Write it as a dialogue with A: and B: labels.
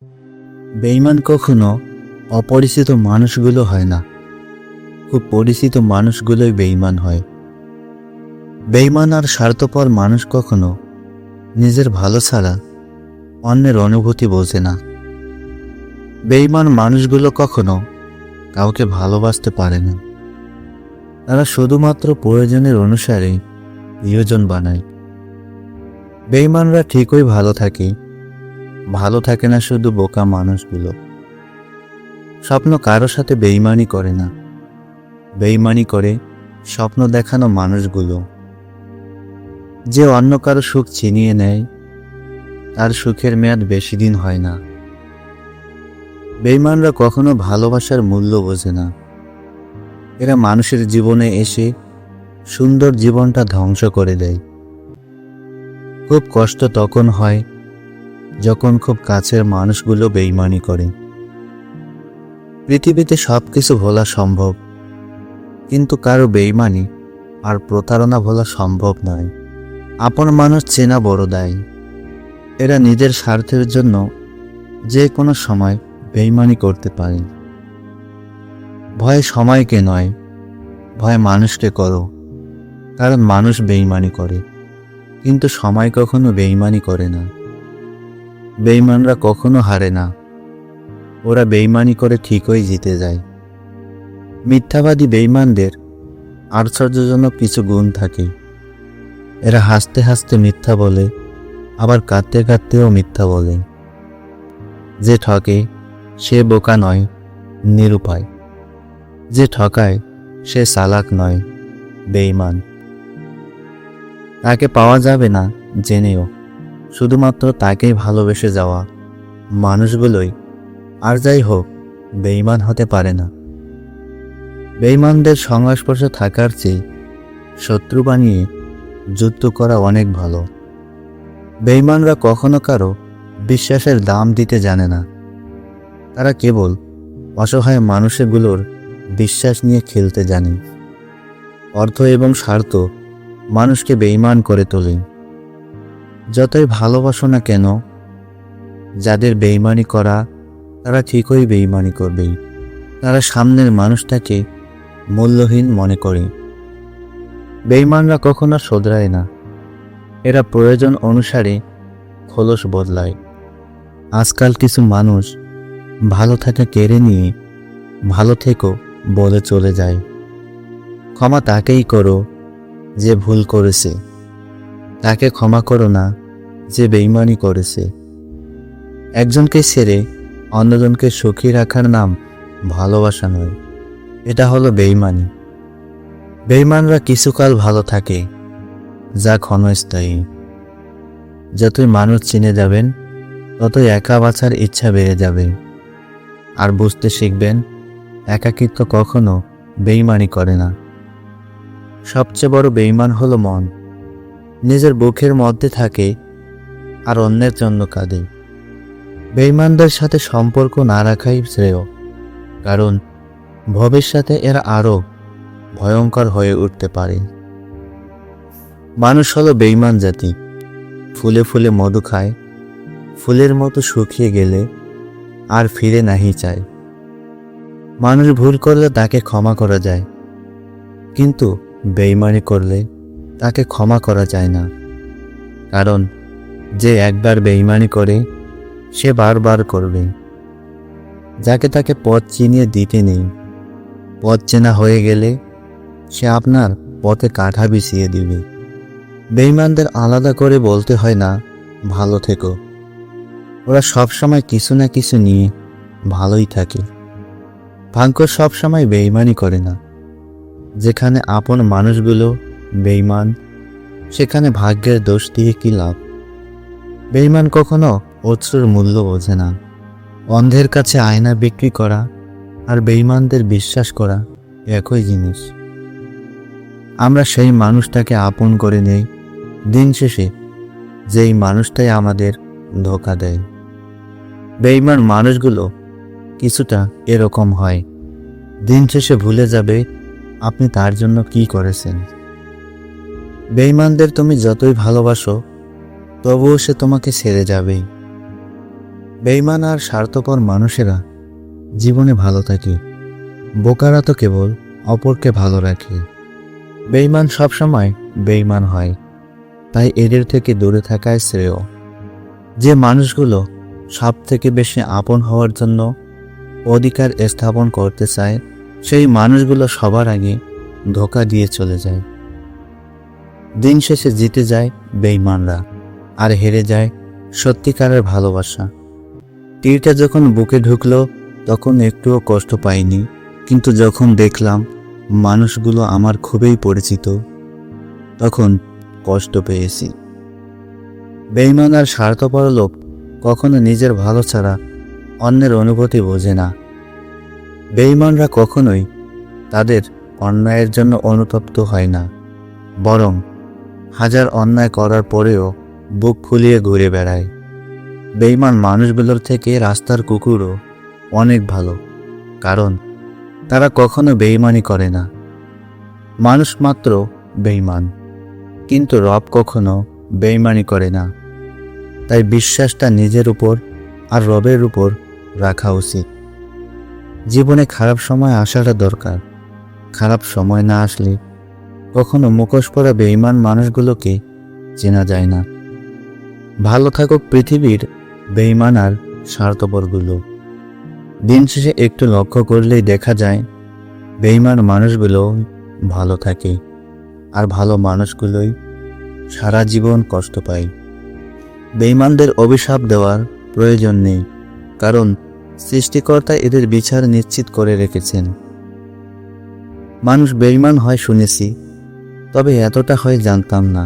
A: বেঈমান কখনো অপরিচিত মানুষগুলো হয় না, খুব পরিচিত মানুষগুলোই বেঈমান হয়। বেঈমান আর স্বার্থপর মানুষ কখনো নিজের ভালো ছাড়া অন্যের অনুভূতি বোঝে না। বেঈমান মানুষগুলো কখনো কাউকে ভালোবাসতে পারে না। তারা শুধুমাত্র প্রয়োজনের অনুসারে প্রিয়জন বানায়। বেঈমানরা ঠিকই ভালো থাকে না শুধু বোকা মানুষগুলো। স্বপ্ন কারো সাথে বেঈমানি করে না, বেঈমানি করে স্বপ্ন দেখানো মানুষগুলো। যে অন্য কারো সুখ ছিনিয়ে নেয় তার সুখের মেয়াদ বেশি দিন হয় না। বেঈমানরা কখনো ভালোবাসার মূল্য বোঝে না। এরা মানুষের জীবনে এসে সুন্দর জীবনটা ধ্বংস করে দেয়। খুব কষ্ট তখন হয় যখন খুব কাছের মানুষগুলো বেঈমানি করে। পৃথিবীতে সবকিছু ভোলা সম্ভব, কিন্তু কারো বেঈমানি আর প্রতারণা ভোলা সম্ভব নয়। আপন মানুষ চেনা বড় দায়। এরা নিজের স্বার্থের জন্য যে কোনো সময় বেঈমানি করতে পারে। ভয় সময়কে নয়, ভয় মানুষকে করো, কারণ মানুষ বেঈমানি করে, কিন্তু সময় কখনো বেঈমানি করে না। বেঈমানরা কখনো হারে না, ওরা বেঈমানি করে ঠিকই জিতে যায়। মিথ্যাবাদী বেঈমানদের আশ্চর্যজনক কিছু গুণ থাকে। এরা হাসতে হাসতে মিথ্যা বলে, আবার কাঁদতে কাঁদতেও মিথ্যা বলে। যে ঠকে সে বোকা নয়, নিরুপায়। যে ঠকায় সে চালাক নয়, বেঈমান। তাকে পাওয়া যাবে না জেনেও শুধুমাত্র তাকেই ভালোবেসে যাওয়া মানুষগুলোই আর যাই হোক বেঈমান হতে পারে না। বেঈমানদের সংস্পর্শে থাকার চেয়ে শত্রু বানিয়ে যুদ্ধ করা অনেক ভালো। বেঈমানরা কখনো কারো বিশ্বাসের দাম দিতে জানে না। তারা কেবল অসহায় মানুষগুলোর বিশ্বাস নিয়ে খেলতে জানে। অর্থ এবং স্বার্থ মানুষকে বেঈমান করে তোলে। যতই ভালোবাসো না কেন, যাদের বেঈমানি করা তারা ঠিকই বেঈমানি করবেই। তারা সামনের মানুষটাকে মূল্যহীন মনে করে। বেঈমানরা কখনো শোধরায় না। এরা প্রয়োজন অনুসারে খোলস বদলায়। আজকাল কিছু মানুষ ভালো থাকা কেড়ে নিয়ে ভালো থেকো বলে চলে যায়। ক্ষমা তাকেই করো যে ভুল করেছে, তাকে ক্ষমা করো না যে বেঈমানি করেছে। একজনকে ছেড়ে অন্যজনকে সুখী রাখার নাম ভালোবাসা নয়, এটা হলো বেঈমানি। বেঈমানরা কিছুকাল ভালো থাকে, যা ক্ষণস্থায়ী। যতই মানুষ চিনে যাবেন ততই একা বাঁচার ইচ্ছা বেড়ে যাবে। আর বুঝতে শিখবেন একাকিত্ব কখনো বেঈমানি করে না। সবচেয়ে বড় বেঈমান হলো মন। নিজের বুকের মধ্যে থাকে আর অন্যের জন্য কাঁদে। বেঈমানদের সাথে সম্পর্ক না রাখাই শ্রেয়, কারণ ভবিষ্যতে এরা আরো ভয়ঙ্কর হয়ে উঠতে পারে। মানুষ হলো বেঈমান জাতি। ফুলে ফুলে মধু খায়, ফুলের মতো শুকিয়ে গেলে আর ফিরে নাহি চায়। মানুষ ভুল করলে তাকে ক্ষমা করা যায়, কিন্তু বেঈমানি করলে তাকে ক্ষমা করা যায় না। কারণ যে একবার বেঈমানি করে সে বারবার করবে। যাকে তাকে পথ চিনিয়ে দিতে নেই। পথ চেনা হয়ে গেলে সে আপনার পথে কাঁটা বিছিয়ে দিবে। বেঈমানদের আলাদা করে বলতে হয় না ভালো থেকো। ওরা সবসময় কিছু না কিছু নিয়ে ভালোই থাকে। ভাগ্য সবসময় বেঈমানি করে না। যেখানে আপন মানুষগুলো বেঈমান, সেখানে ভাগ্যের দোষ দিয়ে কি লাভ। বেঈমান কখনো অশ্রুর মূল্য বোঝে না। অন্ধের কাছে আয়না বিক্রি করা আর বেঈমানদের বিশ্বাস করা একই জিনিস। আমরা সেই মানুষটাকে আপন করে নেই, দিন শেষে যেই মানুষটাই আমাদের ধোঁকা দেয়। বেঈমান মানুষগুলো কিছুটা এরকম হয়। দিন শেষে ভুলে যাবে আপনি তার জন্য কি করেছেন। বেঈমানদের তুমি যতই ভালোবাসো তবুও সে তোমাকে ছেড়ে যাবেই। বেঈমান আর স্বার্থপর মানুষেরা জীবনে ভালো থাকে, বোকারা তো কেবল অপরকে ভালো রাখে। বেঈমান সবসময় বেঈমান হয়, তাই এদের থেকে দূরে থাকাই শ্রেয়। যে মানুষগুলো সব থেকে বেশি আপন হওয়ার জন্য অধিকার স্থাপন করতে চায়, সেই মানুষগুলো সবার আগে ধোঁকা দিয়ে চলে যায়। দিন শেষে জিতে যায় বেঈমানরা, আর হেরে যায় সত্যিকারের ভালোবাসা। তীরটা যখন বুকে ঢুকলো তখন একটুও কষ্ট পাইনি, কিন্তু যখন দেখলাম মানুষগুলো আমার খুবই পরিচিত, তখন কষ্ট পেয়েছি। বেঈমান আর স্বার্থপর লোক কখনো নিজের ভালো ছাড়া অন্যের অনুভূতি বোঝে না। বেঈমানরা কখনোই তাদের অন্যায়ের জন্য অনুতপ্ত হয় না, বরং হাজার অন্যায় করার পরেও বুক ফুলিয়ে ঘুরে বেড়ায়। বেঈমান মানুষগুলোর থেকে রাস্তার কুকুরও অনেক ভালো, কারণ তারা কখনো বেঈমানি করে না। মানুষ মাত্র বেঈমান, কিন্তু রব কখনো বেঈমানি করে না। তাই বিশ্বাসটা নিজের উপর আর রবের উপর রাখা উচিত। জীবনে খারাপ সময় আসাটা দরকার, খারাপ সময় না আসলে কখনো মুখোশ পরা বেঈমান মানুষগুলোকে চেনা যায় না। ভালো থাকুক পৃথিবীর বেঈমান আর স্বার্থপরগুলো। দিন শেষে একটু লক্ষ্য করলেই দেখা যায় বেঈমান মানুষগুলো ভালো থাকে, আর ভালো মানুষগুলোই সারা জীবন কষ্ট পায়। বেঈমানদের অভিশাপ দেওয়ার প্রয়োজন নেই, কারণ সৃষ্টিকর্তা এদের বিচার নিশ্চিত করে রেখেছেন। মানুষ বেঈমান হয় শুনেছি, তবে এতটা হয় জানতাম না।